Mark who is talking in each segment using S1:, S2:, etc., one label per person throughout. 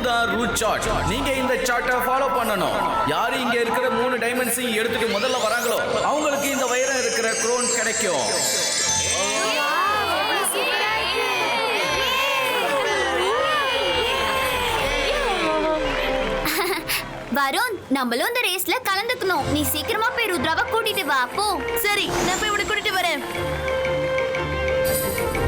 S1: இதுதான் root chart. நீங்க இந்த சார்ட்டை ஃபாலோ பண்ணணும். யாரு இங்க இருக்கிற 3 டைமென்ஷனையும் எடுத்துட்டு முதல்ல வராங்களோ அவங்களுக்கு இந்த வைரம் இருக்கிற க்ரோன் கிடைக்கும்.
S2: வருண், நம்மளும் இந்த ரேஸ்ல கலந்துக்கணும். நீ சீக்கிரமா போய் ருத்ராவை கூட்டிட்டு வா. போ.
S3: சரி, நான் போய் இவனை கூட்டிட்டு வரேன்.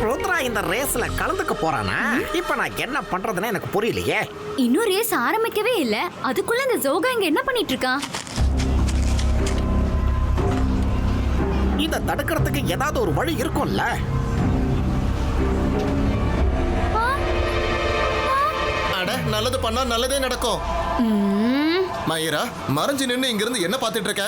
S4: ருத்ரா இந்த ரேஸ்ல கலந்துக்க போறானா? இப்ப நான் என்ன பண்றதுன்னு எனக்கு புரியலையே.
S2: இன்னும் ரேஸ் ஆரம்பிக்கவே இல்ல, அதுக்குள்ள இந்த ஜோகா இங்க என்ன பண்ணிட்டு இருக்கான்?
S4: இத தடுக்கிறதுக்கு ஏதாவது ஒரு வழி இருக்கும்ல?
S5: அட, நல்லது பண்ணா நல்லதே நடக்கும். மயிரா, மறைஞ்சு நின்னு இங்க இருந்து என்ன பாத்துட்டு இருக்க?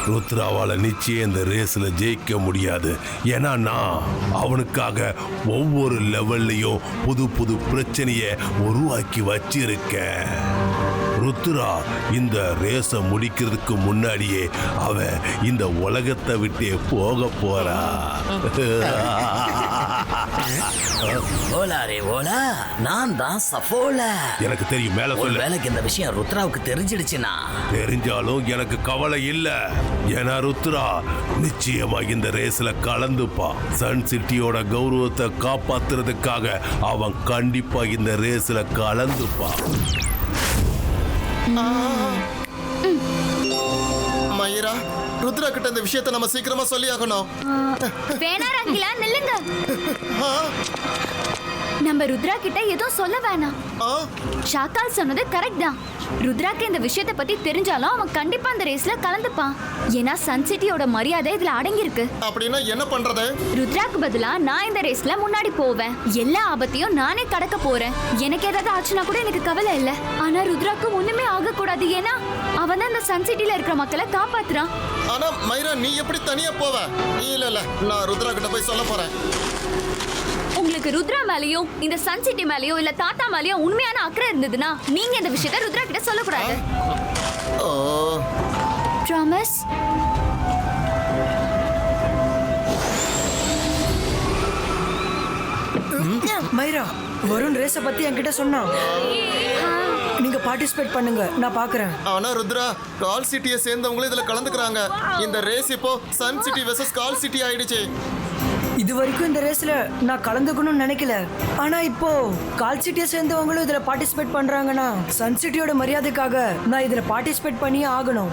S6: ருத்ராவால நிச்சயம் இந்த ரேஸ்ல ஜெயிக்க முடியாது. ஏன்னா நான் அவனுக்காக ஒவ்வொரு லெவல்லையும் புது புது பிரச்சனைய உருவாக்கி வச்சிருக்கேன். ருத்ரா இந்த ரேஸை முடிக்கிறதுக்கு முன்னாடியே அவன் இந்த உலகத்தை விட்டே போக போறா.
S7: ஓலாரே ஓலா, நான் தான் சஃபோலா.
S6: எனக்கு தெரியும், மேல சொல்ல.
S7: வேலைக்கு இந்த விஷயம் ருத்ராவுக்கு தெரிஞ்சிடுச்சுன்னா?
S6: தெரிஞ்சாலும் எனக்கு கவலை இல்ல. ஏன்னா ருத்ரா நிச்சயமா இந்த ரேஸ்ல கலந்துப்பான். சன் சிட்டியோட கௌரவத்தை காப்பாத்துறதுக்காக அவன் கண்டிப்பா இந்த ரேஸ்ல கலந்துப்பான்.
S5: மயிரா, ருத்ரா கிட்ட இந்த விஷயத்தை நம்ம சீக்கிரமா சொல்லி ஆகணும்.
S2: வேணா ரங்கிலா, நில்லுங்க. நம்ம ருத்ரா கிட்ட எதுவும் சொல்ல வேணாம். ஷாக்கால் சொன்னது கரெக்ட் தான். ருத்ராக்கு இந்த விஷயத்தை பத்தி தெரிஞ்சாலும் அவன் கண்டிப்பா அந்த ரேஸ்ல கலந்துப்பான். ஏன்னா சன் சிட்டியோட மரியாதை இதுல அடங்கி இருக்கு.
S5: அப்படின்னா என்ன பண்றது?
S2: ருத்ராக்கு பதிலா நான் இந்த ரேஸ்ல முன்னாடி போவேன். எல்லா ஆபத்தையும் நானே கடக்க போறேன். எனக்கு ஏதாவது ஆச்சுன்னா கூட எனக்கு கவலை இல்ல. ஆனா ருத்ராக்கு ஒண்ணுமே ஆக கூடாது. ஏன்னா அவன் தான் இந்த சன் சிட்டில இருக்கிற மக்களை காப்பாத்துறான்.
S5: ஆனா மயிரா, நீ எப்படி தனியா போவ? இல்ல, நான் ருத்ரா கிட்ட போய் சொல்ல போறேன்.
S2: உங்களுக்கு ருத்ரா மேலயும் இந்த சன் சிட்டி மேலயும் இல்ல தாத்தா மேலயும் உண்மையான அக்கறை இருந்ததுன்னா நீங்க இந்த விஷயத்தை ருத்ரா கிட்ட சொல்லக்கூடாது. ப்ராமிஸ்?
S3: மைரா, வருண் ரேஸ பத்தி என்கிட்ட சொன்னான். நீங்க பார்ட்டிசிபேட் பண்ணுங்க, நான் பாக்குறேன்.
S5: ஆனா ருத்ரா, கால் சிட்டியை சேர்ந்தவங்களும் இதுல கலந்துக்கிறாங்க. இந்த ரேஸ் இப்போ சன் சிட்டி வெர்சஸ் கால் சிட்டி ஆயிடுச்சு.
S3: இது வரைக்கும் இந்த ரேஸ்ல நான் கலந்துக்கணும்னு நினைக்கல. ஆனா இப்போ கால் சிட்டியை சேர்ந்தவங்களும் இதுல பார்ட்டிசிபேட் பண்றாங்கன்னா சன் சிட்டியோட மரியாதைக்காக நான் இதுல பார்ட்டிசிபேட் பண்ணியே ஆகணும்.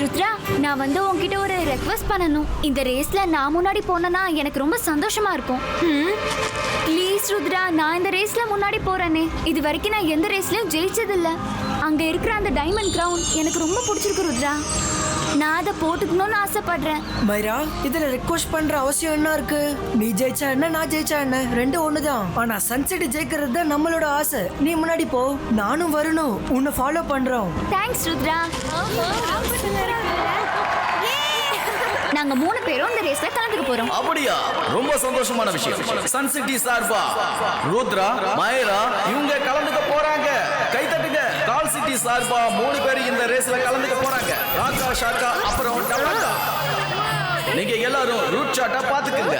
S2: ருத்ரா, நான் உன்கிட்ட ஒரு ரெக்வெஸ்ட் பண்ணணும். இந்த ரேஸ்ல நான் முன்னாடி போனேன்னா எனக்கு ரொம்ப சந்தோஷமா இருக்கும். ப்ளீஸ் ருத்ரா, நான் இந்த ரேஸ்ல முன்னாடி போறேனே. இது வரைக்கும் நான் எந்த ரேஸ்லயும் ஜெயிச்சதில்ல. அங்க இருக்கிற அந்த டைமண்ட் கிரவுன் எனக்கு ரொம்ப பிடிச்சிருக்கு ருத்ரா. நான் அதை போட்டுக்கணும்னு ஆசைப்படுறேன்.
S3: மைரா, இதுல ரெக்வெஸ்ட் பண்ற அவசியம் என்ன இருக்கு? நீ ஜெயிச்சா என்ன, நான் ஜெயிச்சா என்ன, ரெண்டும் ஒண்ணுதான். ஆனா சன் சிட்டி ஜெயிக்கிறது தான் நம்மளோட ஆசை. நீ முன்னாடி போ, நானும் வரணும். உன்னை ஃபாலோ பண்றோம்.
S2: தேங்க்ஸ் ருத்ரா. நாங்க 3 பேரும் இந்த ரேஸ்ல கலந்துக்க போறோம்.
S1: அப்படியா? ரொம்ப சந்தோஷமான விஷயம். சன் சிட்டி சார்பா ருத்ரா, மயிரா இவங்க கலந்துக்க போறாங்க. கை தட்டுங்க. கால் சிட்டி சார்பா 3 பேர் இந்த ரேஸ்ல கலந்துக்க போறாங்க. ராக்கா, ஷாக்கா, அப்புறம் டவக்கா. நீங்க எல்லாரும் ரூட் சார்ட்டா பாத்துக்கங்க.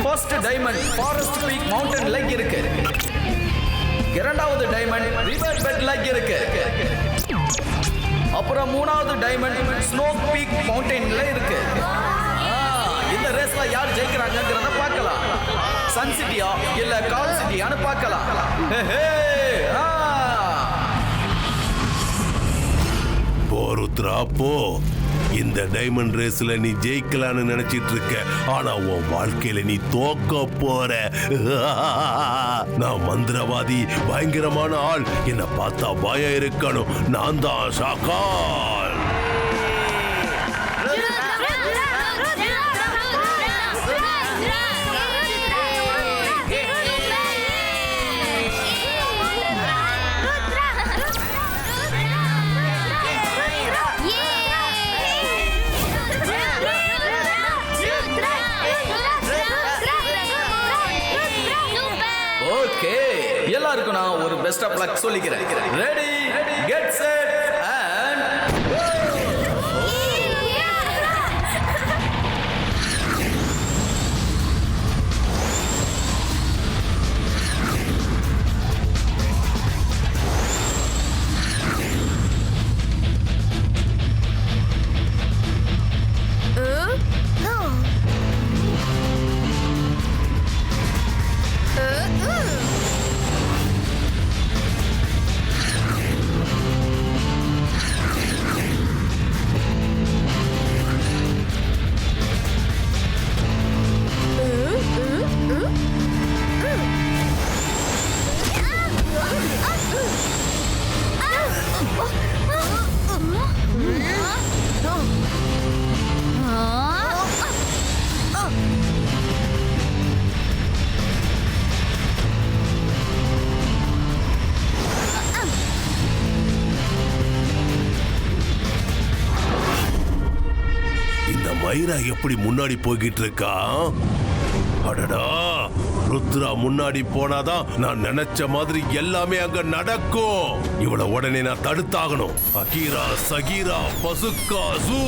S1: First diamond forest peak mountain lake இருக்கு. இரண்டாவது டைமண்ட் ரிவர் பெட் லேக் இருக்கு. அப்புறம் 3வது டைமண்ட் ஸ்னோ பீக் மவுண்டன்ல இருக்கு. இந்த ரேஸ்ல யார் ஜெயிக்கிறாங்கங்கறத பார்க்கலாம். சன் சிட்டியா இல்ல கால் சிட்டியான்னு பார்க்கலாம்.
S6: போ ருத்ரா, போ. இந்த டைமண்ட் ரேஸ்ல நீ ஜெயிக்கலான்னு நினைச்சிட்டு இருக்க. ஆனா உன் வாழ்க்கையில நீ தோக்க போற. நான் மந்திரவாதி, பயங்கரமான ஆள். என்ன பார்த்தா பயம் இருக்கணும். நான் தான் ஷாக்கால்.
S1: ஓகே, எல்லாருக்கும் நான் ஒரு பெஸ்ட் ஆஃப் லக் சொல்லிக்கிறேன். Ready, get set.
S6: மைரா எப்படி முன்னாடி போய்கிட்டு இருக்கா? அடடா, ருத்ரா முன்னாடி போனாதான் நான் நினைச்ச மாதிரி எல்லாமே அங்க நடக்கும். இவளை உடனே நான் தடுத்தாகணும். Ahira சகீரா பசுக்கா zoo.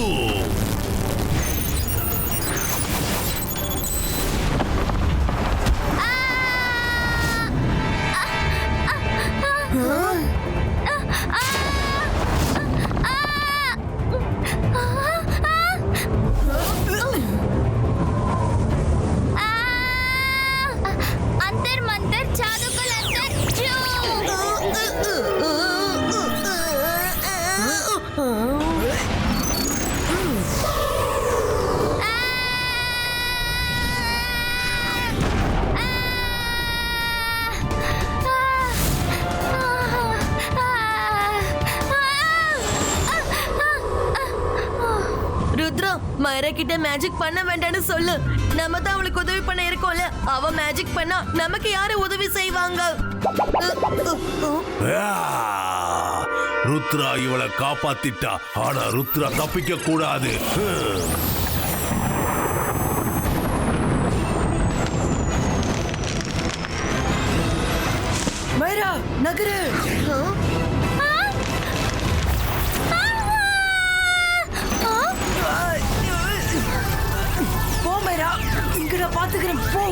S8: மைரா கிட்ட மேஜிக் பண்ண வேண்டாம்னு சொல்லு. நம்ம தான் அவளுக்கு உதவி பண்ண இருக்கோம்ல. அவ மேஜிக் பண்ணா நமக்கு யாரு உதவி செய்வாங்க?
S6: ருத்ரா இவளை காப்பாத்திட்டா. ஆனா ருத்ரா தப்பிக்க கூடாது.
S3: மைரா நகரு. போ மைரா, இங்க நான் பாத்துக்கிறேன். போ.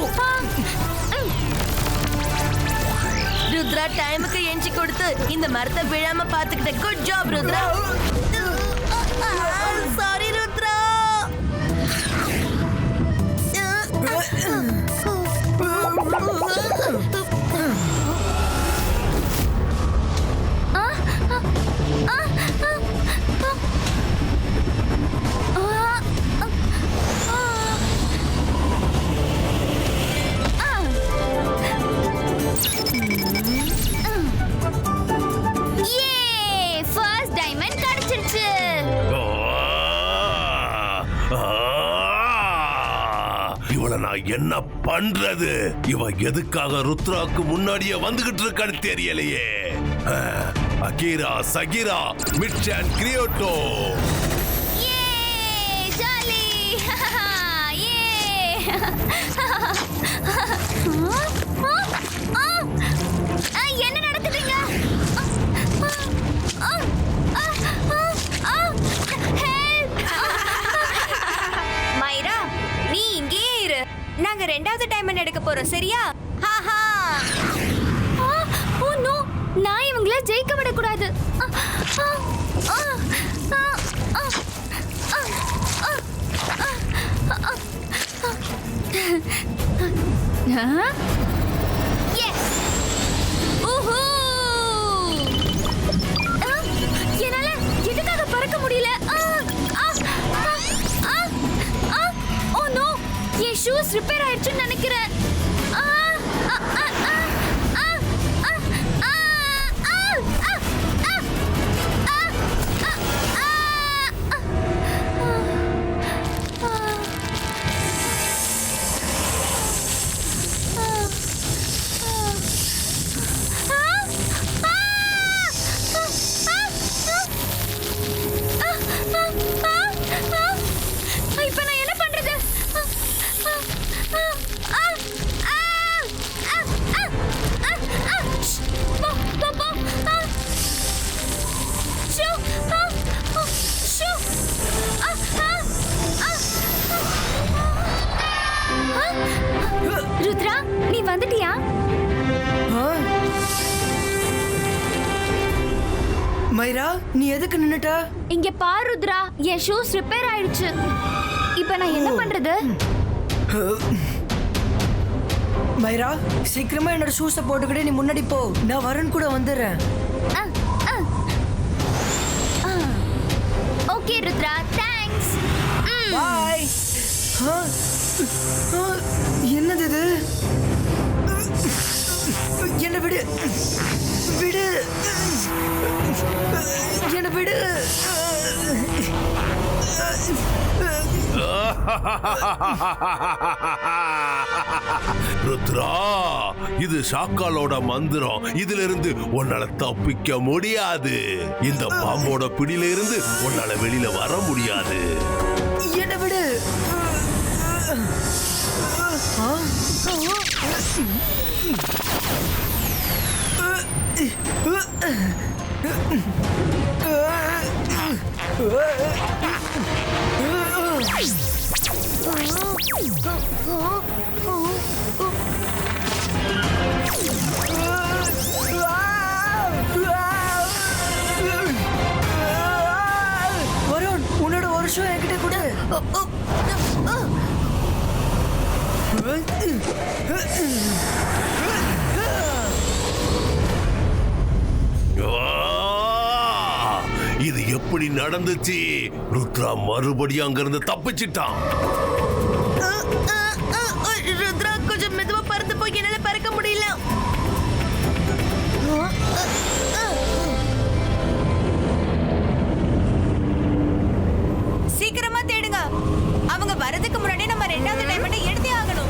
S8: ருத்ரா டைமுக்கு எஞ்சி கொடுத்து இந்த மரத்தை விழாம பாத்துக்கிட்ட. Good job Rudra. Sorry Rudra.
S6: இவளை நான் என்ன பண்றது? இவ எதுக்காக ருத்ராக்கு முன்னாடியே வந்துகிட்டு இருக்கான்னு தெரியலையே. அகீரா சகீரா மிட்சான் கிரியோட்டோ.
S2: என்ன நடக்குதுங்க? மைரா, நீ இங்கே இரு. நாங்க ரெண்டாவது டைமண்ட் எடுக்க போறோம், சரியா? ஓ நோ, நான் இவங்கள ஜெயிக்க விட கூடாது. என்னால எதுக்காக பறக்க முடியல? ஓ நோ, என் ஷூஸ் ரிப்பேர் ஆயிடுச்சுன்னு நினைக்கிறேன்.
S3: மைரா நீ எதுக்கு நின்னுட்ட?
S2: இங்க பாரு ருத்ரா, என் ஷூஸ் ரிப்பேர் ஆயிடுச்சு. இப்போ நான் என்ன பண்றது?
S3: மைரா சீக்கிரமா என்னோட ஷூஸை போட்டுக்கிட்டே நீ முன்னாடி போ. நான் வருண் கூட வந்துடுறேன்.
S2: Okay Rudra, thanks.
S3: பாய். என்னது இது? என்ன விடு விடு, என்ன விடு.
S6: ருத்ரா, இது ஷாக்காலோட மந்திரம். இதுல இருந்து உன்னால தப்பிக்க முடியாது. இந்த பாம்போட பிடியில இருந்து உன்னால வெளியில வர முடியாது.
S3: என்ன விடு. வருண், உன்னோட ஒரு ஷூ என்கிட்ட கொடு.
S6: இது எப்படி நடந்துச்சு? ருத்ரா மறுபடியும் அங்கிருந்து தப்பிச்சிட்டான்.
S8: ருத்ரா கொஞ்சம் மெதுவா பறந்து போய் என்னால பறக்க முடியல.
S9: சீக்கிரமா தேடுங்க. அவங்க வரதுக்கு முன்னாடி நம்ம ரெண்டாவது டைமண்டை எடுத்தே ஆகணும்.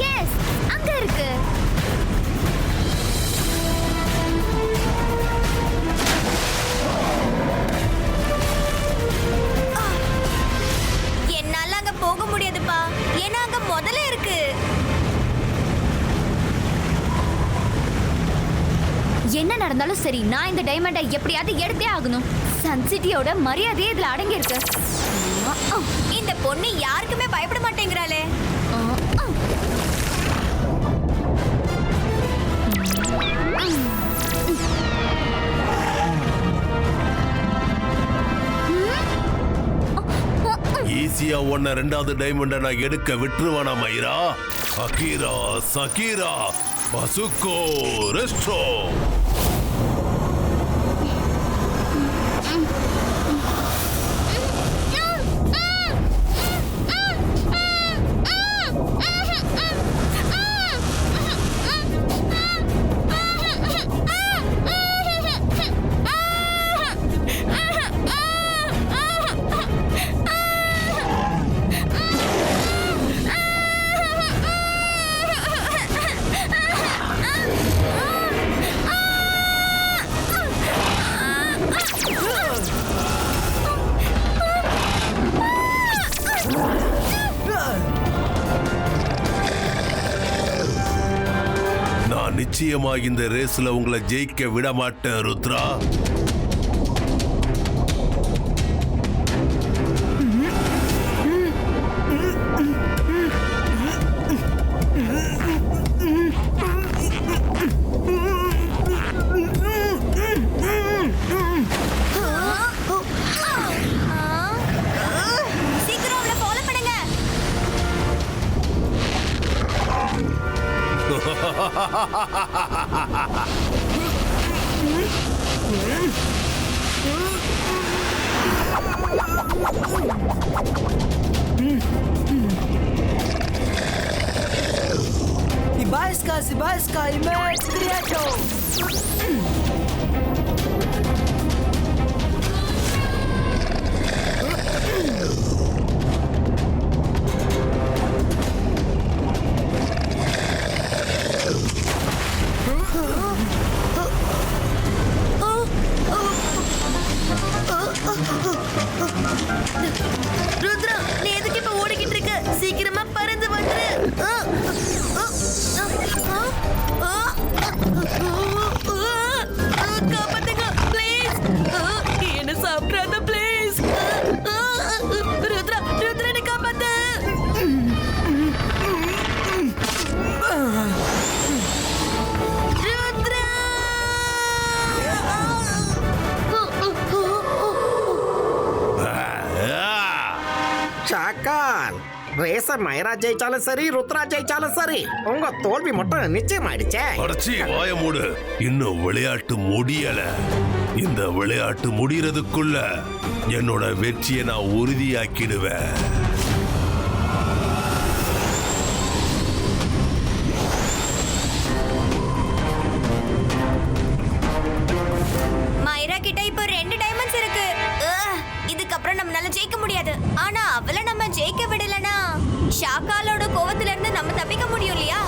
S2: எஸ், அங்க இருக்கு.
S9: என்னால அங்க போக முடியாதுப்பா, ஏன்னா அங்க முதல்ல இருக்கு.
S2: என்ன நடந்தாலும் சரி, நான் இந்த டைமண்டை எப்படியாவது எடுத்தே ஆகணும். சன் சிட்டியோட மரியாதையே இதுல அடங்கி இருக்கு.
S9: இந்த பொண்ணு யாருக்குமே பயப்பட மாட்டேங்கிறாளே.
S6: ஈஸியா உன்ன ரெண்டாவது டைமண்ட நான் எடுக்க விட்டுருவானா மைரா? Ahira, சகீரா, பசுக்கோ, resto. நிச்சயமா இந்த ரேஸ்ல உங்களை ஜெயிக்க விட மாட்டேன் ருத்ரா.
S9: சீக்கிரம் அவளை ஃபாலோ பண்ணுங்க.
S3: Sibaiska, emerge Criato.
S8: ருத்ரா, நீ எதுக்கு இப்ப ஓடிக்கிட்டு இருக்க? சீக்கிரமா பறந்து வந்துரு.
S4: ஷாக்கால் ரேச மைரா ஜெயிச்சாலும் சரி ருத்ரா ஜெயிச்சாலும் சரி உங்க தோல்வி மட்டும் நிச்சயமாயிடுச்சே.
S6: அடச்சி வாய மூடு. இன்னும் விளையாட்டு முடியல. இந்த விளையாட்டு முடியறதுக்குள்ள என்னோட வெற்றியை நான் உறுதியாக்கிடுவேன்.
S9: மைரா கிட்ட இப்போ 2 டைமண்ட்ஸ் இருக்கு. இதுக்கப்புறம் நம்மளால ஜெயிக்க முடியாது. ஆனா அவளை நம்ம ஜெயிக்க விடலனா ஷாக்காலோட கோவத்துல இருந்து நம்ம தப்பிக்க முடியும் இல்லையா?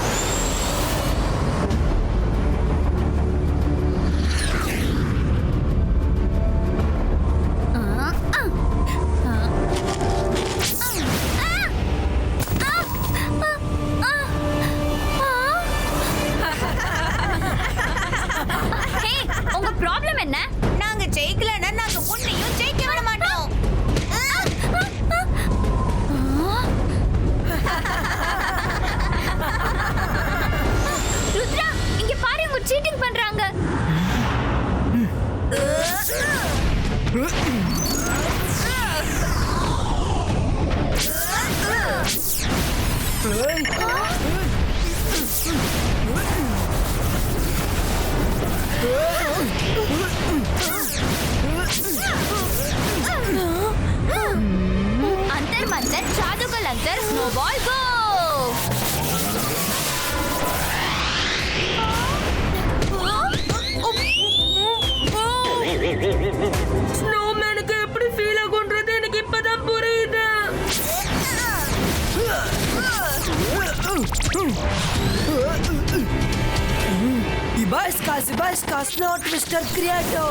S2: உங்க ப்ராப்ளம் என்ன?
S9: நாங்க ஜெயிக்கலன்னா நாங்க உன்னையும் ஜெயிக்க விட மாட்டோம்.
S2: ருத்ரா, இங்க பாரு, இவங்க சீட்டிங் பண்றாங்க. अंतर मंतर जादूगल अंतर स्नोबॉल गो.
S8: ஸ்னோமேனுக்கு எப்படி ஃபீல் ஆகும்ன்றது எனக்கு இப்பதான் புரியுது.
S3: Ibaiska, Snow Twister Creato.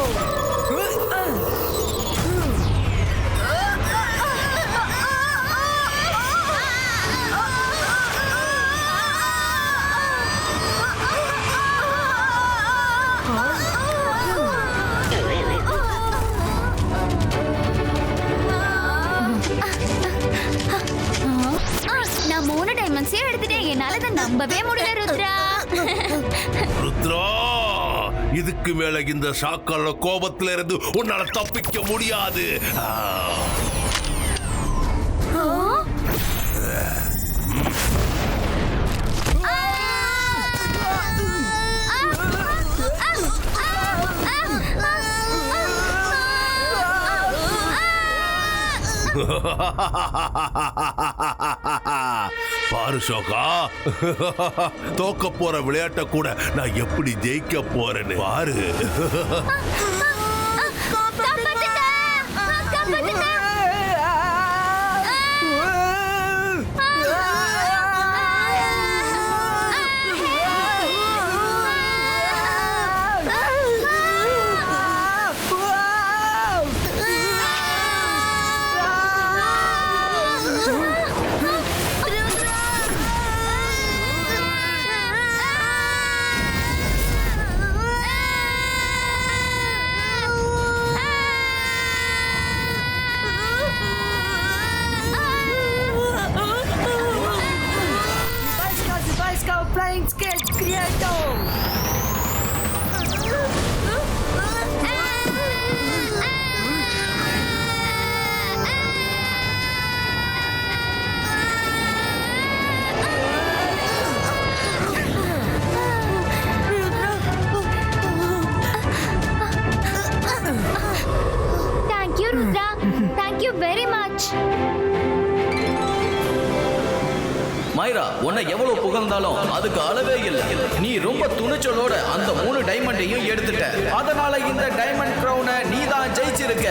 S2: நான் 3 டைமண்ட்ஸே எடுத்துட்டேன். என்னால அதை நம்பவே முடியல ருத்ரா.
S6: ருத்ரா, இதுக்கு மேல இந்த ஷாக்கால கோபத்துல இருந்து உன்னால தப்பிக்க முடியாது. பாரு ஷோகா, தோக்க போற விளையாட்ட கூட நான் எப்படி ஜெயிக்க போறேன்னு பாரு.
S3: Flying Skate Creato.
S2: Thank you Rudra. Thank you very much.
S1: மைரா, உன்னை எவ்வளவு புகழ்ந்தாலும் அதுக்கு அளவே இல்லை. நீ ரொம்ப துணிச்சலோட அந்த 3 டைமண்டையும் எடுத்துட்ட. அதனால இந்த டைமண்ட் கிரவுனை நீ தான் ஜெயிச்சிருக்க.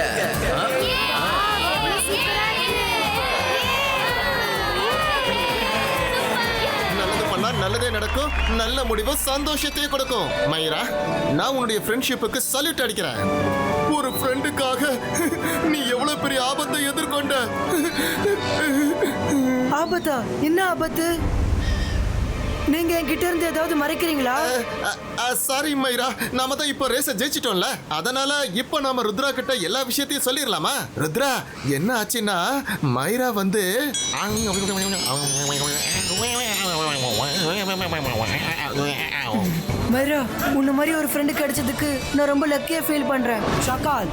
S5: நல்லது பண்ணா நல்லதே நடக்கும். நல்ல முடிவு சந்தோஷத்தையே கொடுக்கும். மைரா, நான் உன்னுடைய ஃப்ரெண்ட்ஷிப்புக்கு சல்யூட் அடிக்கிறேன். ஒரு ஃப்ரெண்டுக்காக நீ எவ்வளவு பெரிய ஆபத்தை எதிர்கொண்ட.
S3: ஆபத்தா? என்ன ஆபத்து? நீங்க என்கிட்ட இருந்து ஏதாவது மறைக்கிறீங்களா?
S5: சாரி மைரா, நாம தான் இப்போ ரேஸ ஜெயிச்சிட்டோம்ல, அதனால இப்போ நாம ருத்ரா கிட்ட எல்லா விஷயத்தையும் சொல்லிடலாமா? ருத்ரா, என்ன ஆச்சுன்னா மைரா வந்து
S3: மைரா, உன்ன மாதிரி ஒரு ஃப்ரெண்டு கிடைச்சதுக்கு நான் ரொம்ப லக்கியா ஃபீல் பண்றேன். ஷாக்கால்,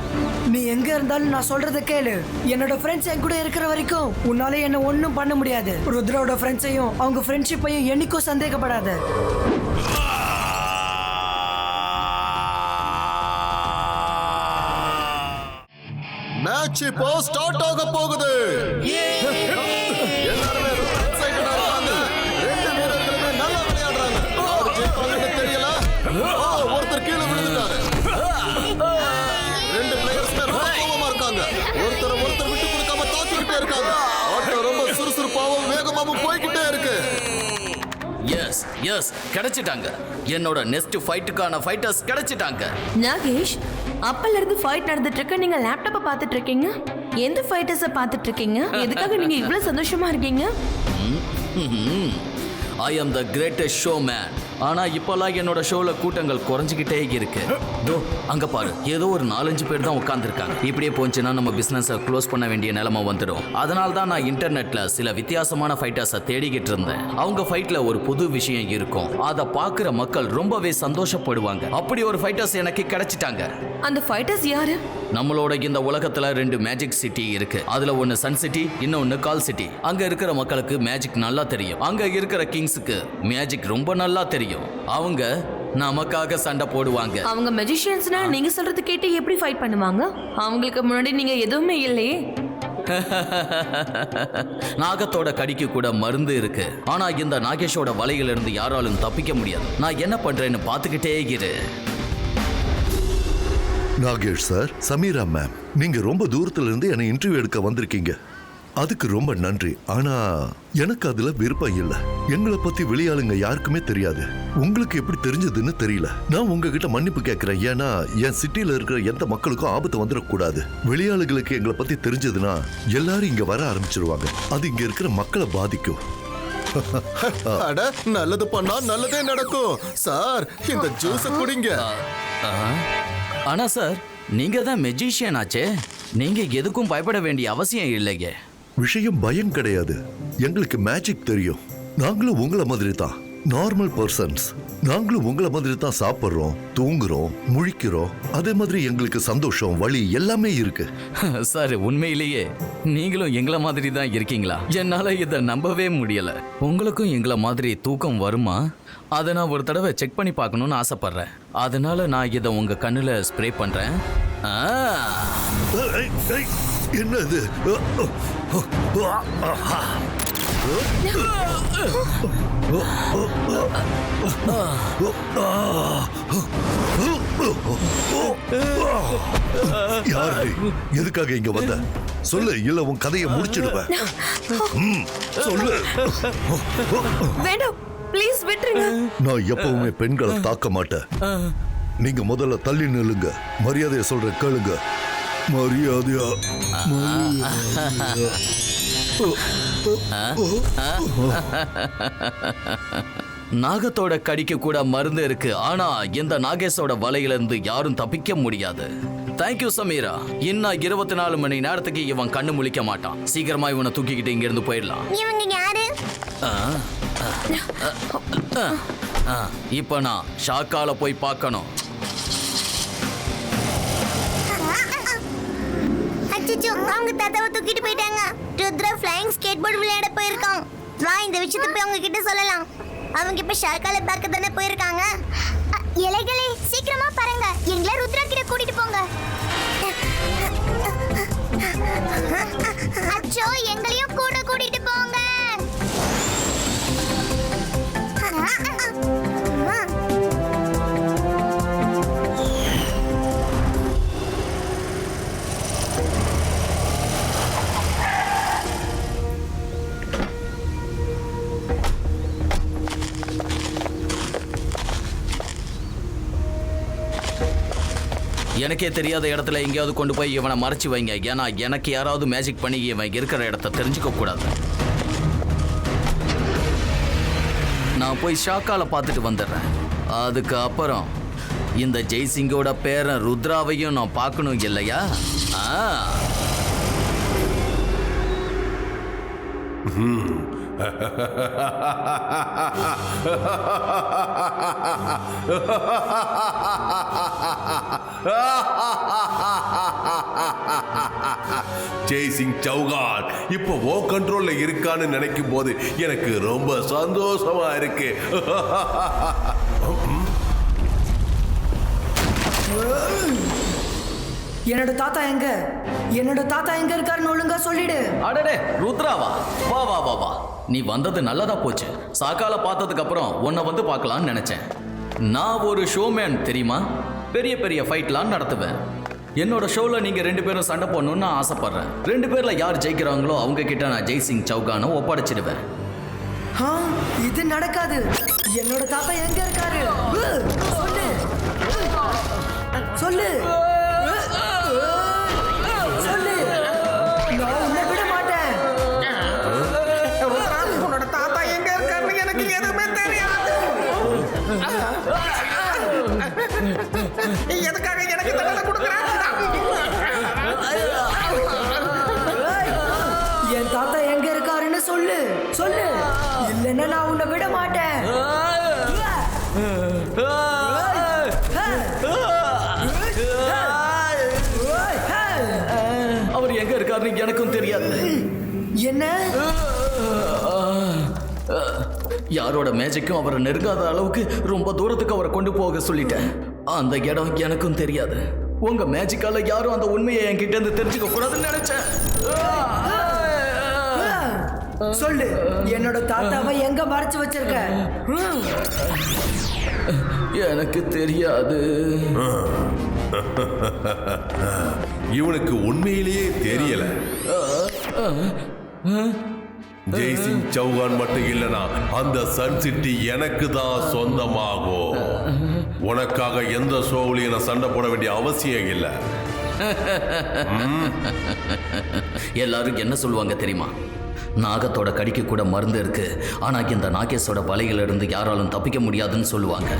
S3: நீ எங்க இருந்தாலும் நான் சொல்றத கேளு. என்னோட ஃப்ரெண்ட்ஸ் என் கூட இருக்கிற வரைக்கும் உன்னால என்ன ஒண்ணும் பண்ண முடியாது. ருத்ராவோட ஃப்ரெண்ட்ஸையும் அவங்க ஃப்ரெண்ட்ஷிப்பையும் என்னைக்கும் சந்தேகப்படாத.
S5: மேட்ச் இப்போ ஸ்டார்ட் ஆக போகுது. எல்லாருமே ரொம்ப excited-ஆ இருக்காங்க. ரெண்டு வீரர்களுமே நல்லா விளையாடுறாங்க. யாரு ஜெயிப்பாங்கன்னு தெரியல. ஒருத்தர் கீழே விழுந்துட்டாரு. ரெண்டு பிளேயர்ஸ்மே ரொம்ப கோவமா இருக்காங்க. ஒருத்தர் விட்டு கொடுக்காம தாக்கிக்கிட்டே இருக்காங்க. ஆட்டம் ரொம்ப சுறுசுறுப்பாவும் வேகமாவும் போய்கிட்டே இருக்கு.
S1: எஸ் எஸ் கிடைச்சிட்டாங்க. என்னோட நெக்ஸ்ட் ஃபைட்டுக்கான ஃபைட்டர்ஸ் கிடைச்சிட்டாங்க.
S8: நாகேஷ், அப்பல இருந்து ஃபைட் நடந்துட்டு இருக்கு, நீங்க லேப்டாப்பை பார்த்துட்டு இருக்கீங்க. எந்த ஃபைட்டர்ஸை பார்த்துட்டு இருக்கீங்க? எதுக்காக நீங்க இவ்வளவு சந்தோஷமா இருக்கீங்க?
S1: ஐ ஆம் த கிரேட்டஸ்ட் ஷோ மேன். ஆனா இப்பெல்லாம் என்னோட ஷோல கூட்டங்கள் குறைஞ்சிக்கிட்டே இருக்கு. தோ அங்க பாரு, ஏதோ ஒரு 4-5 பேர் தான் உட்கார்ந்துருக்காங்க. இப்படியே போச்சுன்னா நம்ம பிசினஸை க்ளோஸ் பண்ண வேண்டிய நிலைமை வந்துடும். அதனால தான் நான் இன்டர்நெட்ல சில வித்தியாசமான ஃபைட்டர்ஸை தேடிக்கிட்டு இருந்தேன். அவங்க ஃபைட்ல ஒரு புது விஷயம் இருக்கும், அதை பார்க்குற மக்கள் ரொம்பவே சந்தோஷப்படுவாங்க. அப்படி ஒரு ஃபைட்டர்ஸ் எனக்கு கிடைச்சிட்டாங்க.
S8: அந்த ஃபைட்டர்ஸ் யாரு?
S1: நம்மளோட இந்த உலகத்துல 2 மேஜிக் சிட்டி இருக்கு. அதுல ஒன்னு சன் சிட்டி, இன்னொன்னு கால் சிட்டி. அங்க இருக்கிற மக்களுக்கு மேஜிக் நல்லா தெரியும். அங்க இருக்கிற கிங்ஸுக்கு மேஜிக் ரொம்ப நல்லா தெரியும். அவங்க நமக்காக சண்டை போடுவாங்க.
S8: அவங்க மெஜிஷியன்ஸ்னா நீங்க சொல்றது கேட்டு எப்படி ஃபைட் பண்ணுவாங்க? அவங்களுக்கு முன்னாடி நீங்க எதுவுமே இல்லையே.
S1: நாகத்தோட கடிக்கு கூட மருந்து இருக்கு. ஆனா இந்த நாகேஷோட வலையில இருந்து யாராலும் தப்பிக்க முடியாது. நான் என்ன பண்றேன்னு பாத்துக்கிட்டே இரு.
S10: நாகேஷ் சார், சமீரா மேம், நீங்க ரொம்ப தூரத்துல இருந்து என்னை இன்டர்வியூ எடுக்க வந்திருக்கீங்க. அதுக்கு ரொம்ப நன்றி. ஆனா எனக்கு அதுல விருப்பம் இல்ல. எங்களை பத்தி வெளியாளுங்க யாருக்குமே தெரியாது. உங்களுக்கு எப்படி தெரிஞ்சதுன்னு தெரியல. நான் உங்ககிட்ட மன்னிப்பு கேட்கிறேன். ஏன்னா என் சிட்டில இருக்கிற எந்த மக்களுக்கும் ஆபத்து வந்துடக்கூடாது. வெளியாளுகளுக்கு எங்களை பத்தி தெரிஞ்சதுன்னா எல்லாரும் இங்க வர ஆரம்பிச்சிருவாங்க. அது இங்க இருக்கிற மக்களை பாதிக்கும்.
S5: அட, நல்லது பண்ணா நல்லதே நடக்கும். சார், இந்த ஜூஸ குடிங்க.
S1: ஆனா சார், நீங்க தான் மெஜிஷியன் ஆச்சே. நீங்க எதுக்கும் பயப்பட வேண்டிய அவசியம் இல்லையே.
S10: விஷயம் பயம் கிடையாது. எங்களுக்கு மேஜிக் தெரியும். நாங்களும் உங்களை மாதிரி தான் நார்மல் பர்சன்ஸ். நாங்களும் உங்களை மாதிரி தான் சாப்பிட்றோம், தூங்குறோம், முழிக்கிறோம். அதே மாதிரி எங்களுக்கு சந்தோஷம், வலி எல்லாமே இருக்கு.
S1: சார், உண்மையிலேயே நீங்களும் எங்களை மாதிரி தான் இருக்கீங்களா? என்னால இதை நம்பவே முடியல. உங்களுக்கும் எங்களை மாதிரி தூக்கம் வருமா? அதை நான் ஒரு தடவை செக் பண்ணி பார்க்கணும்னு ஆசைப்படுறேன். அதனால நான் இதை உங்க கண்ணுல ஸ்ப்ரே பண்றேன்.
S10: என்னது? யாரு? எதுக்காக இங்க வந்த? சொல்லு, இல்ல உன் கதையை முடிச்சிடுவேன். சொல்லு.
S8: வேண்டாம், ப்ளீஸ் விட்டுருங்க.
S10: நான் எப்பவுமே பெண்களை தாக்க மாட்டேன். நீங்க முதல்ல தள்ளி நில்லுங்க. மரியாதையை சொல்ற கேளுங்க. மரியாதையா?
S1: நாகத்தோட கடிக்க கூட மருந்து இருக்கு. ஆனா இந்த நாகேஷோட வலையிலிருந்து யாரும் தப்பிக்க முடியாது. தேங்க்யூ சமீரா. இன்னும் 24 மணி நேரத்துக்கு இவன் கண்ணு முழிக்க மாட்டான். சீக்கிரமா இவனை தூக்கிக்கிட்டு இங்க இருந்து போயிடலாம்.
S9: இவங்க யாரு?
S1: இப்ப நான் ஷாக்கால போய் பார்க்கணும்.
S9: அச்சச்சோ, அவங்க தாத்தாவை தூக்கிட்டு போயிட்டாங்க. ருத்ரா ஃப்ளைங் ஸ்கேட் போர்டு விளையாட போயிருக்கான். வா, இந்த விஷயத்தை போய் அவங்க கிட்ட சொல்லலாம். அவங்க இப்ப ஷாக்கால பார்க்க தானே போயிருக்காங்க. இலைகளே, சீக்கிரமா பாருங்க. எங்களை ருத்ரா கிட்ட கூட்டிட்டு போங்க. அச்சோ, எங்களையும் கூட கூட்டிட்டு போங்க.
S1: எனக்கே தெரியாத இடத்துல எங்கேயாவது கொண்டு போய் இவனை மறைச்சு வைங்க. ஏன்னா எனக்கு யாராவது மேஜிக் பண்ணி இவன் இருக்கிற இடத்த தெரிஞ்சுக்க கூடாது. நான் போய் ஷாக்கால பார்த்துட்டு வந்துடுறேன். அதுக்கு அப்புறம் இந்த ஜெய்சிங்கோட பேரன் ருத்ராவையும் நான் பார்க்கணும் இல்லையா?
S6: ஜெய்சிங் சௌகான் இப்போ ஓ கண்ட்ரோல்ல இருக்கான்னு நினைக்கும் போது எனக்கு ரொம்ப சந்தோஷமா இருக்கு.
S3: என்னோட தாத்தா எங்க இருக்காருன்னு ஒழுங்கா சொல்லிடு.
S1: அடடே ருத்ராவா, வா வா வா வா. நீ வந்தது நல்லதா போச்சு. சாக்கால பார்த்ததுக்கு அப்புறம் உன்னை வந்து பார்க்கலாம்னு நினைச்சேன். நான் ஒரு ஷோமேன் தெரியுமா? பெரிய பெரிய ஃபைட்லாம் நடத்துவேன். என்னோட ஷோவில் நீங்க 2 பேரும் சண்டை போடணும்னு நான் ஆசைப்படுறேன். 2 பேர்ல யார் ஜெயிக்கிறாங்களோ அவங்க கிட்ட நான் ஜெய்சிங் சௌகானை ஒப்படைச்சிடுவேன்.
S3: இது நடக்காது. என்னோட தாத்தா எங்க இருக்காரு? சொல்லு சொல்லு சொல்லு. நான் உன்னை விட மாட்டேன்.
S4: உன்னோட தாத்தா எங்க இருக்காருன்னு எனக்கு எதுவுமே தெரியாது. எதுக்காக எனக்கு தண்டனை கொடுக்குறேன்?
S3: என் தாத்தா எங்க இருக்காருன்னு சொல்லு சொல்லு. இல்லைன்னா நான் உன்னை விட மாட்டேன்.
S1: அவர் எங்க இருக்காருன்னு எனக்கும் தெரியாது.
S3: என்ன?
S1: யாரோட மேஜிக்கும் அவரை நெருங்காத அளவுக்கு ரொம்ப தூரத்துக்கு அவரை கொண்டு போக சொல்லிட்டேன். அந்த இடம் எனக்கும் தெரியாது. உங்க மேஜிக்கால யாரும் அந்த உண்மையை என்கிட்ட இருந்து தெரிஞ்சுக்க கூடாதுன்னு நினைச்சேன்.
S3: சொல்லு, என்னோட தாத்தாவை எங்க மறைச்சு வச்சிருக்க?
S1: எனக்கு தெரியாது.
S6: இவனுக்கு உண்மையிலேயே தெரியல. ஜெய்சிங் சௌகான் மட்டும் இல்லனா அந்த சன் சிட்டி எனக்கு தான் சொந்தமாகும். உனக்காக எந்த ஷோவிலையும் நான் சண்டை போட வேண்டிய அவசியம் இல்லை.
S1: எல்லாரும் என்ன சொல்லுவாங்க தெரியுமா? நாகத்தோட கடிக்கு கூட மருந்து இருக்கு, ஆனா இந்த நாகேஷோட வலையில இருந்து யாராலும் தப்பிக்க முடியாதுன்னு சொல்லுவாங்க.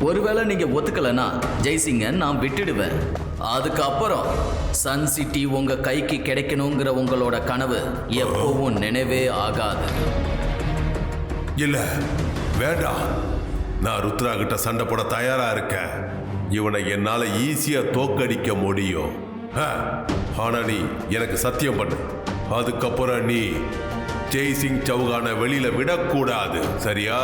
S1: ஒருவேளை நீங்க ஒத்துக்கலனா ஜெய்சிங்க நான் விட்டுடுவேன். அதுக்கப்புறம் சன் சிட்டி உங்க கைக்கு கிடைக்கணுங்கிற உங்களோட கனவு எப்பவும் நினைவே ஆகாது.
S6: இல்ல வேண்டாம், நான் ருத்ரா கிட்ட சண்டை போட தயாரா இருக்கேன். இவனை என்னால ஈஸியா தோக்கடிக்க முடியும். ஆனா நீ எனக்கு சத்தியம் பண்ணு, அதுக்கப்புறம் நீ ஜெய்சிங் சௌகானை வெளியில விடக்கூடாது, சரியா?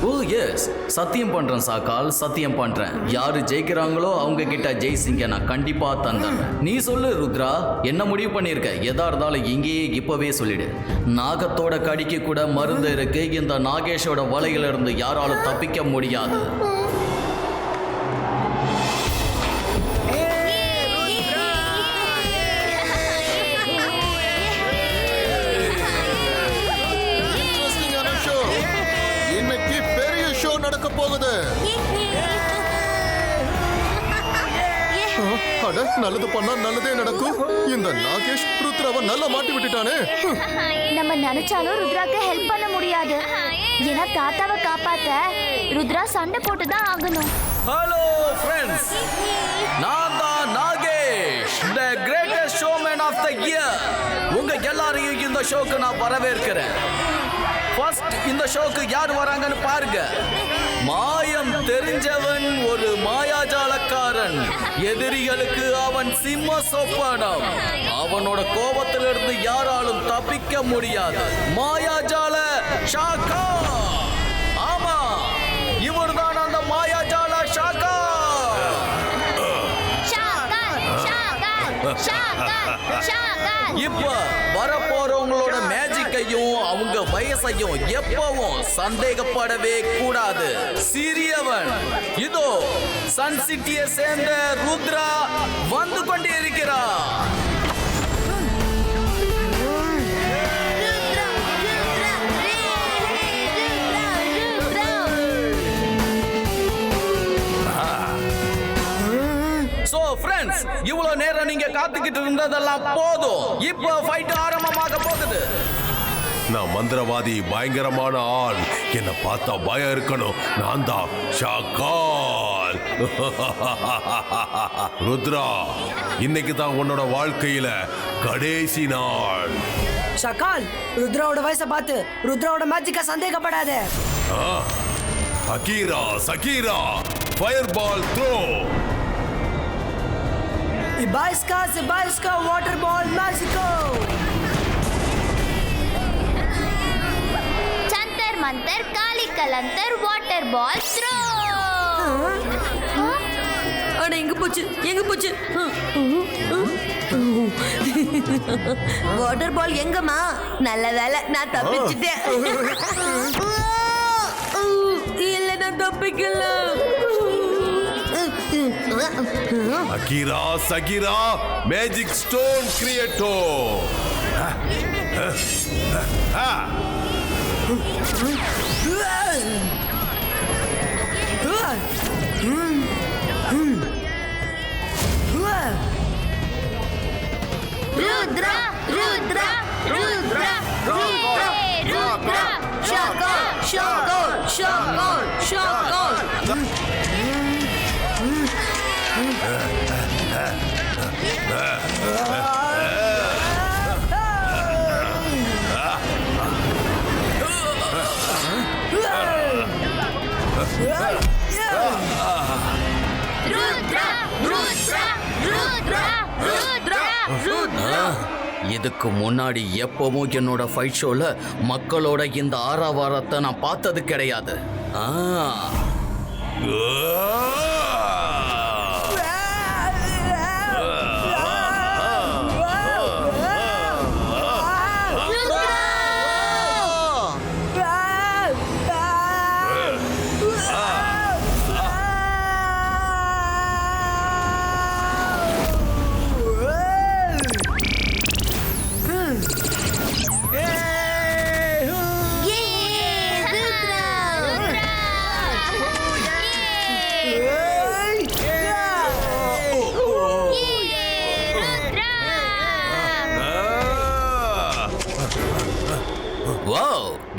S1: ஓ எஸ், சத்தியம் பண்றேன் சாக்கால், சத்தியம் பண்றேன். யாரு ஜெயிக்கிறாங்களோ அவங்க கிட்ட ஜெய்சிங்க நான் கண்டிப்பா தந்துடுறேன். நீ சொல்லு ருத்ரா, என்ன முடிவு பண்ணிருக்க? எதா இருந்தாலும் இங்கேயே இப்பவே சொல்லிடு. நாகத்தோட கடிக்கு கூட மருந்து இருக்கு, இந்த நாகேஷோட வலையில இருந்து யாராலும் தப்பிக்க முடியாது.
S5: நடக்க போகுது. அட, நல்லது பண்ணா நல்லதே நடக்கும். இந்த நாகேஷ் ருத்ராவை நல்லா மாட்டி விட்டுட்டானே.
S2: நம்ம நினைச்சாலும் ருத்ராக்கு ஹெல்ப் பண்ண முடியாது. ஏன்னா தாத்தாவை காப்பாத்த ருத்ரா சண்டை போட்டு தான் ஆகணும்.
S1: ஹலோ ஃப்ரெண்ட்ஸ், நான் தான் Nagesh, the greatest showman of the year. உங்க எல்லாரையும் இந்த ஷோக்கு நான் வரவேற்கிறேன். ஃபர்ஸ்ட் இந்த ஷோக்கு யார் வராங்கன்னு பாருங்க. மாயம் தெரிஞ்சவன் ஒரு மாயாஜாலக்காரன். எதிரிகளுக்கு அவன் சிம்ம சொப்பனம். அவனோட கோபத்திலிருந்து யாராலும் தப்பிக்க முடியாது. மாயாஜால ஷாக்கா. ஆமா, இவர்தான் அந்த மாயாஜால ஷாக்கா. இப்ப வரப்போறவங்களோட மேஜிக்கையும் அவங்க வயசையும் எப்பவும் சந்தேகப்படவே கூடாது. சிறியவன் இதோ சன் சிட்டியை சேர்ந்த ருத்ரா வந்து கொண்டே இருக்கிறார். சோ ஃப்ரெண்ட்ஸ், இவ்வளவு நேரம் நீங்க காத்துக்கிட்டு இருந்ததெல்லாம் போதும். இப்போ ஃபைட் ஆரம்பமாக போகுது.
S6: நான் மந்திரவாதி, பயங்கரமான ஆள். என்ன பார்த்தா பயம் இருக்கணும். நான் தான் ஷாக்கால். ருத்ரா, இன்னைக்கு தான் உன்னோட வாழ்க்கையில கடைசி நாள்.
S3: ஷகால், ருத்ராவோட வயசை பார்த்து ருத்ராவோட மேஜிக்கா சந்தேகப்படாத.
S6: அகீரா, சகீரா, ஃபயர் பால் த்ரோ.
S3: இபாய்ஸ்கா வாட்டர் பால் மேஜிக்கோ.
S2: சந்தர் மந்தர் காலி கலந்தர் வாட்டர் பால் த்ரோ.
S8: அட எங்க போச்சு? வாட்டர் பால் எங்கம்மா? நல்ல வேலை நான் தப்பிச்சிட்டேன். இல்ல நான் தப்பிக்கல.
S6: அகீரா, சகீரா, மேஜிக் ஸ்டோன் கிரியேட்டோ.
S2: ருத்ரா ருத்ரா ருத்ரா ருத்ரா ருத்ரா ஷாகால் ஷாகால் ஷாகால் ஷாகால்.
S7: இதுக்கு முன்னாடி எப்பவும் என்னோட ஃபைட் ஷோல மக்களோட இந்த ஆரவாரத்தை நான் பார்த்தது கிடையாது.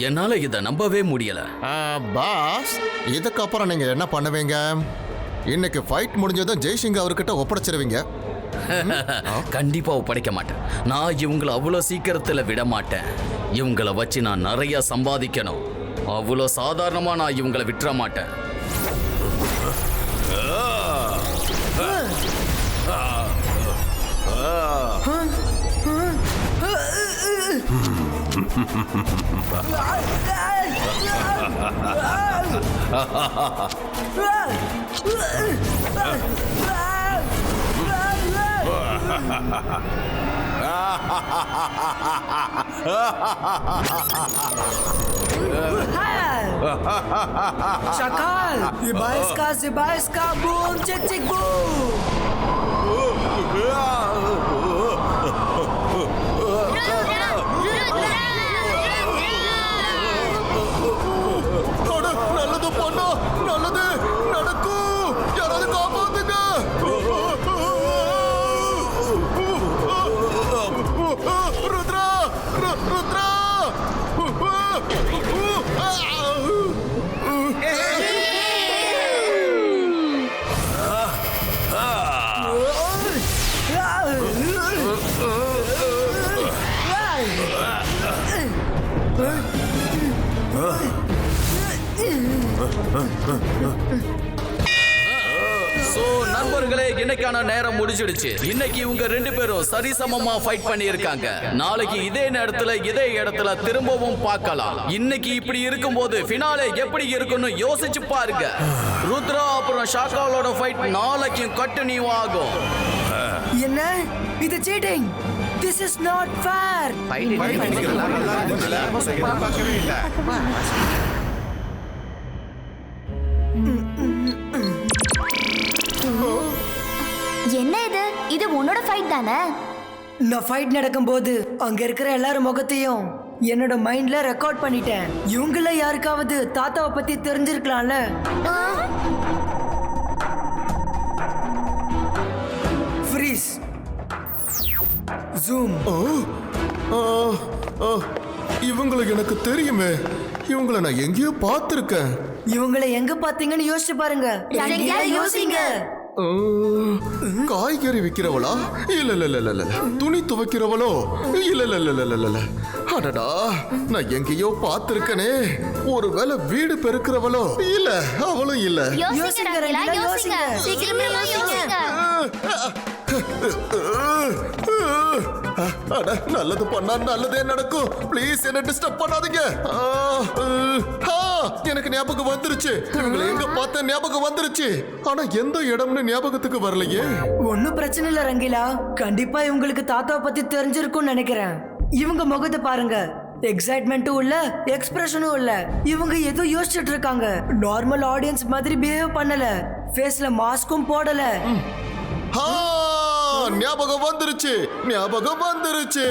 S7: என்னால இதை நம்பவே முடியல.
S5: பாஸ், இதுக்கப்புறம் நீங்க என்ன பண்ணுவீங்க? இன்னைக்கு ஃபைட் முடிஞ்சதும் ஜெய்சிங் அவர்கிட்ட ஒப்படைச்சிருவீங்க?
S7: கண்டிப்பா ஒப்படைக்க மாட்டேன். நான் இவங்களை அவ்வளோ சீக்கிரத்துல விட மாட்டேன். இவங்களை வச்சு நான் நிறைய சம்பாதிக்கணும். அவ்வளோ சாதாரணமா நான் இவங்களை விட்டுற மாட்டேன்.
S3: ஷகால், இபாய்ஸ்கா பூம் சிக் சிக் பூம்.
S5: நல்லது பண்ணா, நல்லது நடக்கும். யாராவது காப்பாத்துங்க. ருத்ரா, ருத்ரா.
S7: நண்பர்களே, இன்னைக்கான நேரம் முடிஞ்சிடுச்சு. இன்னைக்கு இவங்க 2 பேரும் சரிசமமா ஃபைட் பண்ணி இருக்காங்க. நாளைக்கு இதே நேரத்துல இதே இடத்துல திரும்பவும் பார்க்கலாம். இன்னைக்கு இப்படி இருக்கும்போது ஃபினாலே எப்படி இருக்குன்னு யோசிச்சு பாருங்க. ருத்ரா அப்புறம் ஷாகாலோட ஃபைட் நாளைக்கும் கண்டினியூ ஆகும்.
S3: என்ன இது seating? This is not fair.
S2: என்ன இது? இது உன்னோட ஃபைட் தானே?
S3: நான் ஃபைட் நடக்கும்போது அங்க இருக்கிற எல்லாரும் முகத்தையும் என்னோட மைண்ட்ல ரெக்கார்ட் பண்ணிட்டேன். இவங்கள யாருக்காவது தாத்தாவை பத்தி தெரிஞ்சிருக்கலாம்ல. Freeze, zoom.
S5: இவங்களை எனக்கு தெரியுமே. இவங்களை நான் எங்கேயோ பார்த்திருக்கேன்.
S3: இவங்களை எங்க பாத்தீங்கன்னு யோசிச்சு பாருங்க. யோசிங்க.
S5: காய்கறி விக்கிறவளா? இல்ல இல்ல இல்ல இல்ல. துணி துவைக்கிறவளோ? இல்ல இல்ல இல்ல இல்ல இல்ல. அடடா, நான் எங்கேயோ பார்த்திருக்கனே. ஒருவேளை வீடு பெருக்கிறவளோ? இல்ல, அவளும் இல்ல.
S2: யோசிங்க ரங்கிலா, யோசிங்க. சீக்கிரமா யோசிங்க.
S5: அட, நல்லது பண்ணா நல்லதே நடக்கும். ப்ளீஸ் என்ன டிஸ்டர்ப் பண்ணாதீங்க. எனக்கு ஞாபகம் வந்துருச்சு. இவங்களை எங்க பார்த்த ஞாபகம் வந்துருச்சு. ஆனா எந்த இடம்னு ஞாபகத்துக்கு வரலையே.
S3: ஒன்னும் பிரச்சனை இல்ல ரங்கிலா. கண்டிப்பா இவங்களுக்கு தாத்தாவை பத்தி தெரிஞ்சிருக்கும்னு நினைக்கிறேன். இவங்க முகத்தை பாருங்க. எக்ஸைட்மெண்ட்டும் இல்ல, எக்ஸ்பிரஷனும் இல்ல. இவங்க ஏதோ யோசிச்சுட்டு இருக்காங்க. நார்மல் ஆடியன்ஸ் மாதிரி பிஹேவ் பண்ணல. ஃபேஸ்ல மாஸ்க்கும் போடல.
S5: ஞாபகம் வந்துருச்சு. ஞாபகம் வந்துருச்சு.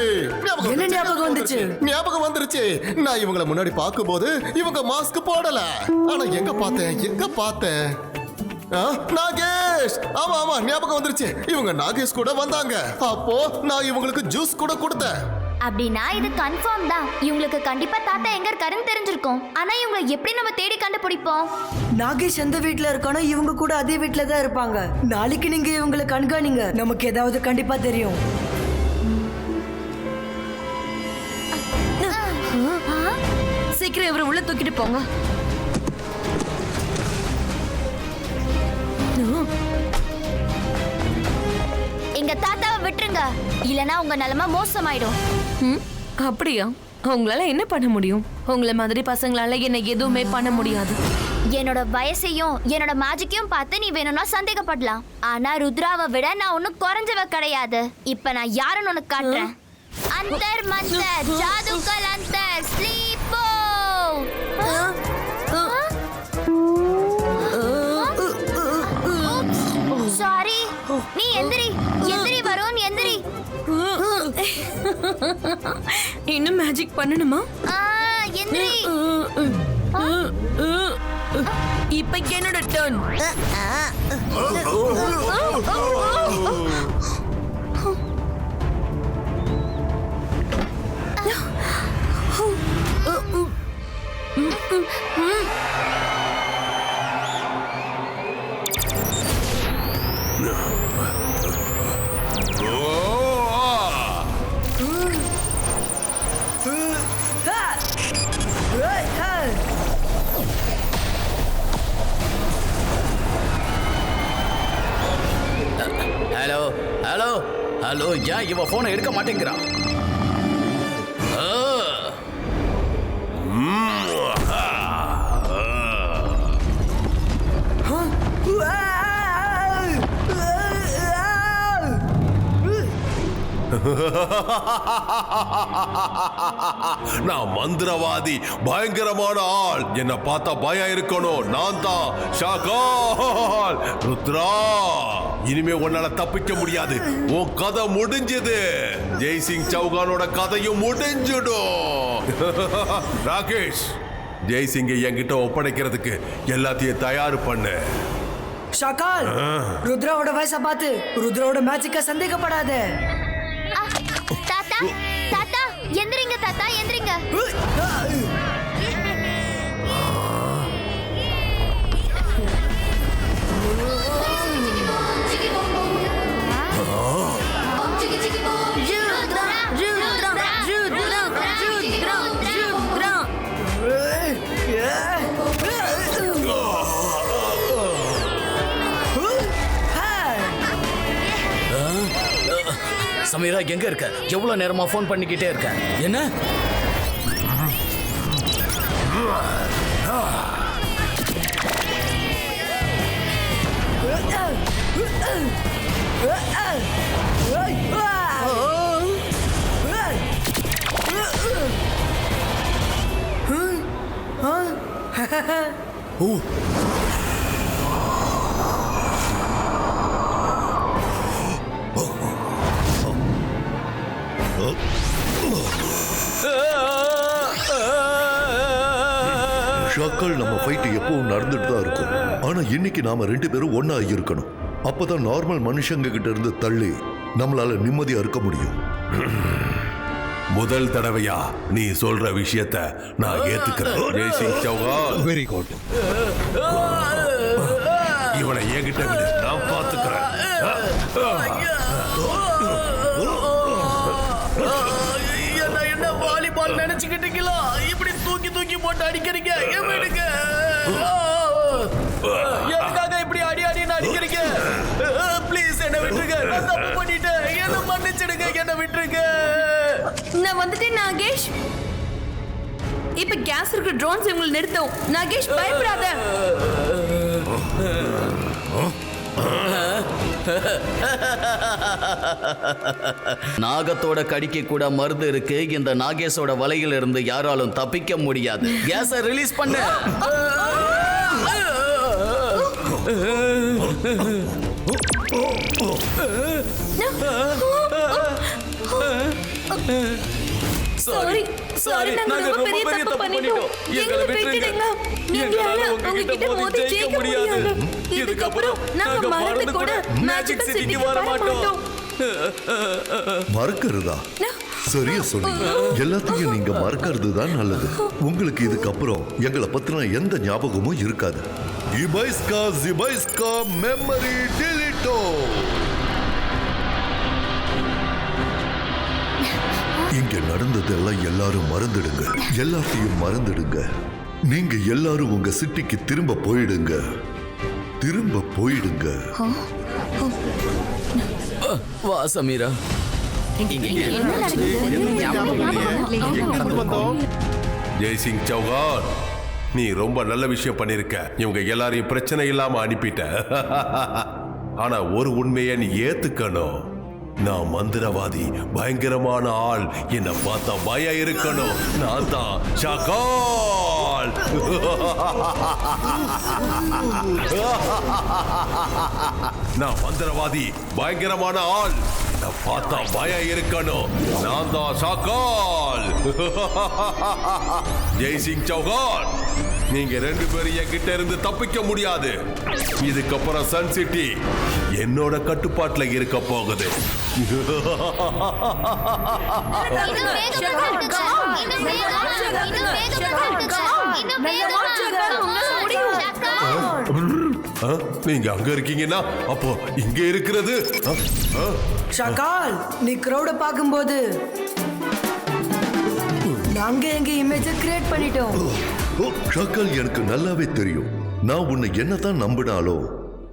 S3: என்ன ஞாபகம் வந்துச்சு?
S5: ஞாபகம் வந்துருச்சு. நான் இவங்களை முன்னாடி பார்க்கும்போது இவங்க மாஸ்க் போடல. ஆனா எங்க பார்த்தேன்? நாகேஷ். ஆமா ஆமா, ஞாபகம் வந்துருச்சு. இவங்க நாகேஷ் கூட வந்தாங்க. அப்போ நான் இவங்களுக்கு ஜூஸ் கூட கொடுத்தேன்.
S2: அப்படின்னா இது கன்ஃபார்ம் தான். இவங்களுக்கு கண்டிப்பா தாத்தா எங்க இருக்காருன்னு தெரிஞ்சிருக்கும். ஆனா இவங்க எப்படி நம்ம தேடி கண்டுபிடிப்போம்?
S3: நாகேஷ் எந்த வீட்ல இருக்கானோ இவங்க கூட அதே வீட்ல தான் இருப்பாங்க. நாளைக்கு நீங்க இவங்களை கண்காணிங்க. நமக்கு ஏதாவது கண்டிப்பா தெரியும்.
S8: சீக்கிரம் இவரை உள்ள தூக்கிட்டு போங்க.
S2: எங்க தாத்தாவை விட்டுருங்க, இல்லனா உங்க நிலைமை மோசமாயிடும்.
S8: அப்படியா? உங்களால என்ன பண்ண முடியும்? உங்களை மாதிரி பசங்களால என்ன எதுவுமே பண்ண முடியாது.
S2: என்னோட வயசையும் என்னோட மேஜிக்கையும் பார்த்து நீ வேணும்னா சந்தேகப்படலாம். ஆனா ருத்ராவை விட நான் ஒன்னும் குறைஞ்சவ கிடையாது. இப்ப நான் யாருன்னு உனக்கு காட்டுறேன். அந்தர் மந்தர் ஜாதுகல் அந்தர் ஸ்லீப்போ. சாரி, நீ எந்திரி வருண், எந்திரி.
S8: இன்னும் மேஜிக் பண்ணணுமா?
S2: எந்திரி.
S8: இப்ப என்னோட டர்ன்.
S7: ஹலோ ஹலோ ஹலோ, ஏன் இவ போனை எடுக்க மாட்டேங்கிறான்?
S6: நான் மந்திரவாதி, பயங்கரமான ஆள். என்ன பார்த்தா பயம் இருக்கணும். நான் தான் ஷாகால் ருத்ரா. இனிமே உன்னால தப்பிக்க முடியாது. உன் கதை முடிஞ்சது. ஜெய்சிங் சௌகானோட கதையும் முடிஞ்சிடும். ராகேஷ், ஜெய்சிங்கை என்கிட்ட ஒப்படைக்கிறதுக்கு எல்லாத்தையும் தயார் பண்ணு.
S3: ஷாகால், ருத்ராவோட வயசை பார்த்து ருத்ராவோட மேஜிக்க சந்தேகப்படாத.
S2: தாத்தா தாத்தா எந்திரிங்க, தாத்தா எந்திரிங்க.
S7: சமீரா, எங்க இருக்க? எவ்வளவு நேரமா போன் பண்ணிக்கிட்டே இருக்க? என்ன? ஓ,
S10: ஷாக்கால், நம்ம ஃபைட் எப்பவும் நடந்துட்டு தான் இருக்கும். ஆனா இன்னைக்கு நாம 2 பேரும் ஒண்ணா இருக்கணும். அப்பதான் நார்மல் மனுஷங்க கிட்ட இருந்து தள்ளி நம்மளால நிம்மதியா இருக்க முடியும்.
S6: முதல் தடவையா நீ சொல்ற விஷயத்த நான் ஏத்துக்கிறேன். Jaisingh Chauhan,
S11: very good.
S6: இவனை என்கிட்ட விடு, நான் பாத்துக்கிறேன்.
S7: என்ன வாலிபால் நினைச்சுக்கிட்டீங்களா? இப்படி தூக்கி தூக்கி போட்டு அடிக்கிறீங்க. விடுங்க. எதுக்காக இப்படி அடி அடின்னு அடிக்கிறீங்க? ப்ளீஸ் என்ன விட்டுருங்க. நான் தப்பு பண்ணிட்டேன். என்ன மன்னிச்சிடுங்க. என்ன விட்டுருங்க.
S8: நான் வந்துட்டேன் நாகேஷ். இப்ப கேஸ் இருக்கிற ட்ரோன்ஸ் இவங்களை நிறுத்தும். நாகேஷ் பயப்படாத.
S7: நாகத்தோட கடிக்கு கூட மருந்து இருக்கு. இந்த நாகேஷோட வலையில இருந்து யாராலும் தப்பிக்க முடியாது. கேஸை ரிலீஸ் பண்ணு.
S8: சாரி சாரி, நாங்க ரொம்ப பெரிய தப்பு பண்ணிட்டோம். எங்களை விட்டுடுங்க. நீங்களால உங்ககிட்ட மோதி ஜெயிக்க முடியாது. இதுக்கப்புறம் நாங்க மறந்து கூட மேஜிக் சிட்டிக்கு வர மாட்டோம்.
S10: மறக்கிறதா? சரியா சொன்னீங்க. எல்லாத்தையும் நீங்க மறக்கிறது தான் நல்லது. உங்களுக்கு இதுக்கப்புறம் எங்களை பத்தின எந்த ஞாபகமும் இருக்காது. இபைஸ்கா ஜிபைஸ்கா மெமரி டிலிட்டோ. இங்க நடந்ததெல்லாம் எல்லாரும் மறந்துடுங்க. எல்லாத்தையும் மறந்துடுங்க. நீங்க எல்லாரும் உங்க சிட்டிக்கு திரும்ப போயிடுங்க. திரும்ப போயிடுங்க.
S7: வா சமீரா.
S6: ஜெய்சிங் சௌகான், நீ ரொம்ப நல்ல விஷயம் பண்ணிருக்க. இவங்க எல்லாரையும் பிரச்சனை இல்லாம அனுப்பிட்ட. ஆனா ஒரு உண்மையை நீ ஏத்துக்கணும். நான் மந்திரவாதி, பயங்கரமான ஆள். என்ன பார்த்தா பயம் இருக்கணும். நான் தான் ஷாகால். நான் மந்திரவாதி, பயங்கரமான ஆள். நான் பார்த்தா பயம் இருக்கணும். நான் தான் ஷாகால். ஜெய்சிங் சௌகான், நீங்க ரெண்டு பேரும் என்கிட்ட இருந்து தப்பிக்க முடியாது. இதுக்கப்புறம் சன் சிட்டி என்னோட கட்டுப்பாட்டுல இருக்க போகுது. நீங்க அங்க இருக்கீங்கன்னா அப்போ இங்க இருக்கிறது.
S3: ஷகால், நீ கிரௌட பார்க்கும்போது நாங்க எங்க இமேஜை கிரியேட் பண்ணிட்டோம்.
S10: ஷாக்கால், எனக்கு நல்லாவே தெரியும். நான் உன்னை என்னதான் நம்பினாலும்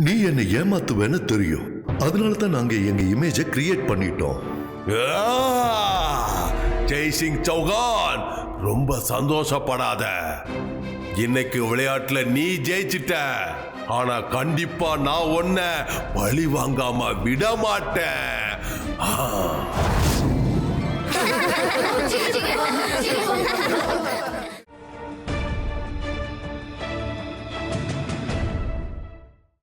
S10: நீ என்னை ஏமாத்துவேன்னு தெரியும். அதனால தான் நாங்க எங்க இமேஜை கிரியேட் பண்ணிட்டோம்.
S6: ஜெய்சிங் சௌகான், ரொம்ப சந்தோஷப்படாத. இன்னைக்கு விளையாட்டுல நீ ஜெயிச்சிட்ட. ஆனா கண்டிப்பா நான் உன்னை பழி வாங்காம விட மாட்டேன்.